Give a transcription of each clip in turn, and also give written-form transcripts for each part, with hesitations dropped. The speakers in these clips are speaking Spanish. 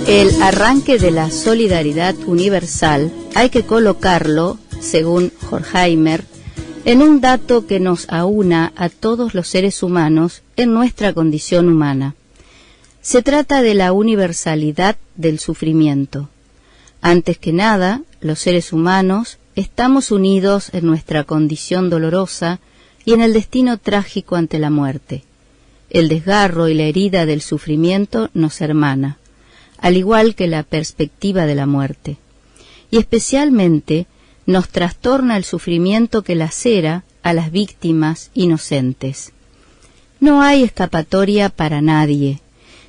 El arranque de la solidaridad universal hay que colocarlo, según Horkheimer, en un dato que nos aúna a todos los seres humanos en nuestra condición humana. Se trata de la universalidad del sufrimiento. Antes que nada, los seres humanos estamos unidos en nuestra condición dolorosa y en el destino trágico ante la muerte. El desgarro y la herida del sufrimiento nos hermana, al igual que la perspectiva de la muerte. Y especialmente nos trastorna el sufrimiento que lacera a las víctimas inocentes. No hay escapatoria para nadie.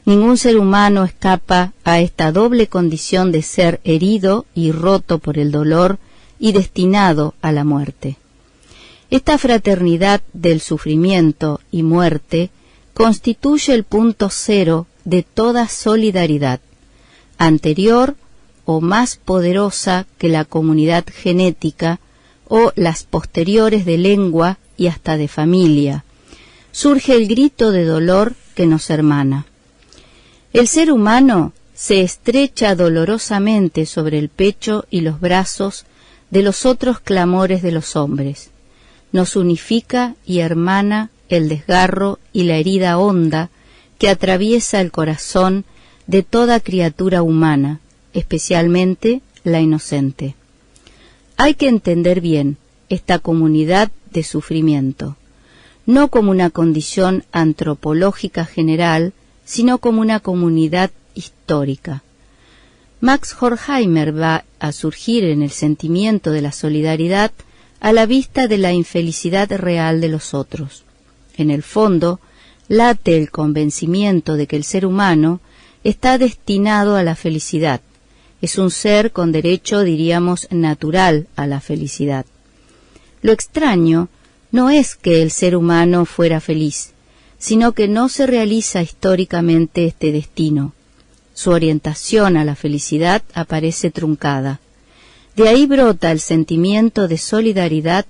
Ningún ser humano escapa a esta doble condición de ser herido y roto por el dolor y destinado a la muerte. Esta fraternidad del sufrimiento y muerte constituye el punto cero de toda solidaridad, anterior o más poderosa que la comunidad genética o las posteriores de lengua y hasta de familia. Surge el grito de dolor que nos hermana. El ser humano se estrecha dolorosamente sobre el pecho y los brazos de los otros clamores de los hombres. Nos unifica y hermana el desgarro y la herida honda que atraviesa el corazón de toda criatura humana, especialmente la inocente. Hay que entender bien esta comunidad de sufrimiento, no como una condición antropológica general, sino como una comunidad histórica. Max Horkheimer va a surgir en el sentimiento de la solidaridad a la vista de la infelicidad real de los otros. En el fondo, late el convencimiento de que el ser humano está destinado a la felicidad. Es un ser con derecho, diríamos, natural a la felicidad. Lo extraño no es que el ser humano fuera feliz, sino que no se realiza históricamente este destino. Su orientación a la felicidad aparece truncada. De ahí brota el sentimiento de solidaridad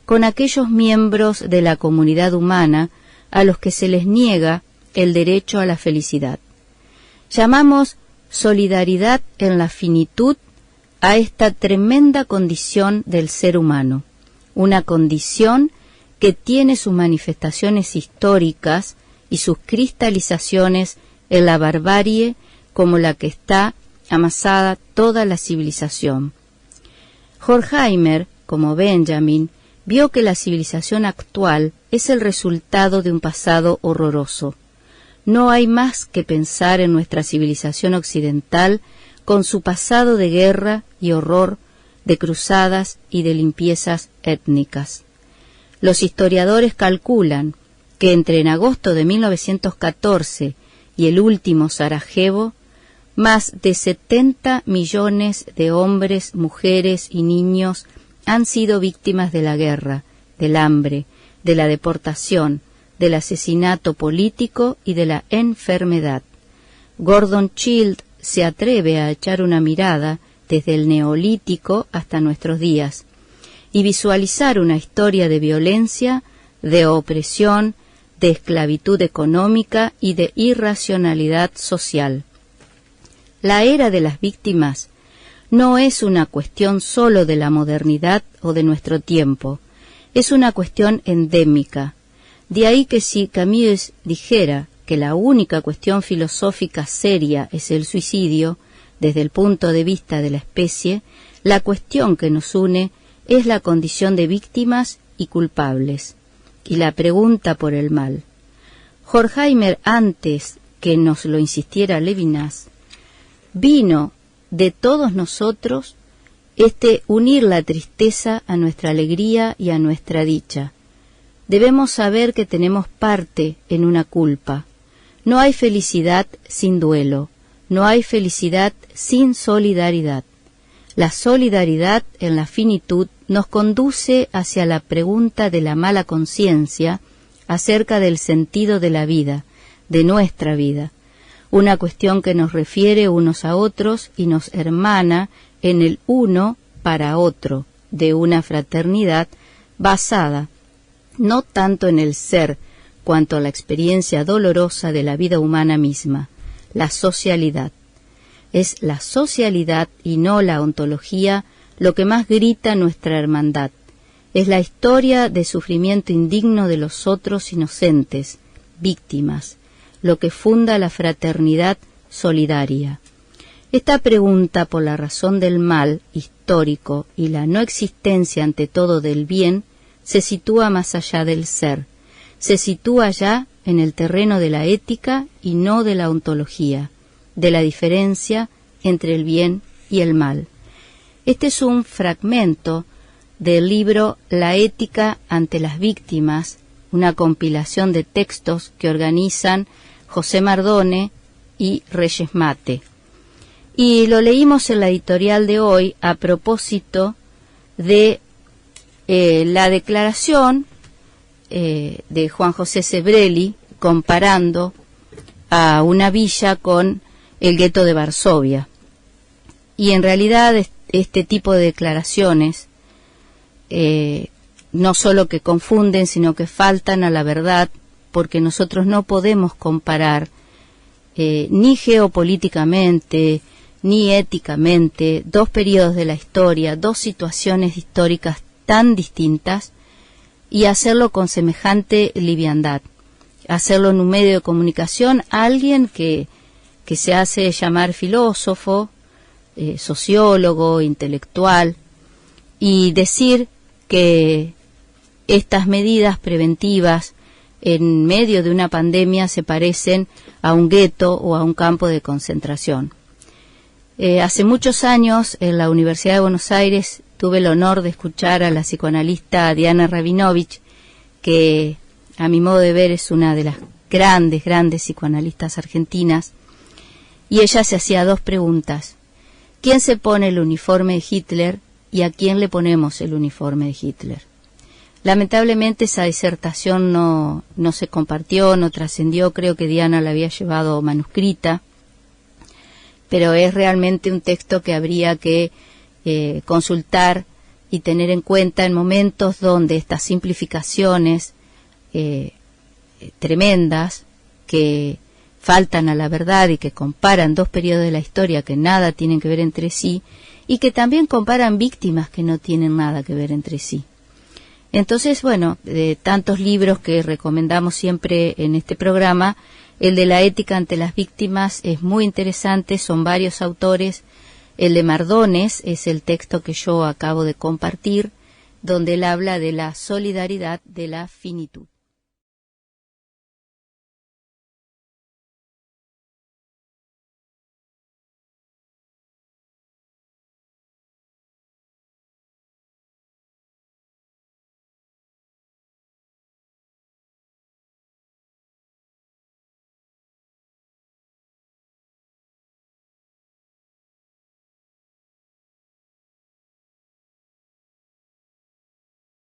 con aquellos miembros de la comunidad humana a los que se les niega el derecho a la felicidad. Llamamos solidaridad en la finitud a esta tremenda condición del ser humano, una condición que tiene sus manifestaciones históricas y sus cristalizaciones en la barbarie como la que está amasada toda la civilización. Horkheimer, como Benjamin, vio que la civilización actual es el resultado de un pasado horroroso. No hay más que pensar en nuestra civilización occidental con su pasado de guerra y horror, de cruzadas y de limpiezas étnicas. Los historiadores calculan que entre en agosto de 1914 y el último Sarajevo, más de 70 millones de hombres, mujeres y niños han sido víctimas de la guerra, del hambre, de la deportación, del asesinato político y de la enfermedad. Gordon Childe se atreve a echar una mirada desde el Neolítico hasta nuestros días y visualizar una historia de violencia, de opresión, de esclavitud económica y de irracionalidad social. La era de las víctimas no es una cuestión solo de la modernidad o de nuestro tiempo, es una cuestión endémica. De ahí que si Camus dijera que la única cuestión filosófica seria es el suicidio, desde el punto de vista de la especie, la cuestión que nos une es la condición de víctimas y culpables, y la pregunta por el mal. Horkheimer, antes que nos lo insistiera Levinas, vino de todos nosotros unir la tristeza a nuestra alegría y a nuestra dicha. Debemos saber que tenemos parte en una culpa. No hay felicidad sin duelo, no hay felicidad sin solidaridad. La solidaridad en la finitud nos conduce hacia la pregunta de la mala conciencia acerca del sentido de la vida, de nuestra vida, una cuestión que nos refiere unos a otros y nos hermana en el uno para otro, de una fraternidad basada no tanto en el ser cuanto a la experiencia dolorosa de la vida humana misma, la socialidad. Es la socialidad y no la ontología lo que más grita nuestra hermandad. Es la historia de sufrimiento indigno de los otros inocentes, víctimas, lo que funda la fraternidad solidaria. Esta pregunta por la razón del mal histórico y la no existencia ante todo del bien se sitúa más allá del ser, se sitúa ya en el terreno de la ética y no de la ontología, de la diferencia entre el bien y el mal. Este es un fragmento del libro La ética ante las víctimas, una compilación de textos que organizan José Mardone y Reyes Mate. Y lo leímos en la editorial de hoy a propósito de la declaración de Juan José Sebrelli comparando a una villa con el gueto de Varsovia. Y en realidad este tipo de declaraciones no solo que confunden, sino que faltan a la verdad, porque nosotros no podemos comparar ni geopolíticamente ni éticamente dos periodos de la historia, dos situaciones históricas tan distintas, y hacerlo con semejante liviandad, hacerlo en un medio de comunicación a alguien que se hace llamar filósofo, sociólogo, intelectual, y decir que estas medidas preventivas en medio de una pandemia se parecen a un gueto o a un campo de concentración. Hace muchos años en la Universidad de Buenos Aires tuve el honor de escuchar a la psicoanalista Diana Rabinovich, que a mi modo de ver es una de las grandes psicoanalistas argentinas, y ella se hacía dos preguntas. ¿Quién se pone el uniforme de Hitler y a quién le ponemos el uniforme de Hitler? Lamentablemente esa disertación no se compartió, no trascendió, creo que Diana la había llevado manuscrita, pero es realmente un texto que habría que consultar y tener en cuenta en momentos donde estas simplificaciones tremendas que faltan a la verdad y que comparan dos periodos de la historia que nada tienen que ver entre sí y que también comparan víctimas que no tienen nada que ver entre sí. Entonces, bueno, de tantos libros que recomendamos siempre en este programa, el de la ética ante las víctimas es muy interesante, son varios autores. El de Mardones es el texto que yo acabo de compartir, donde él habla de la solidaridad de la finitud.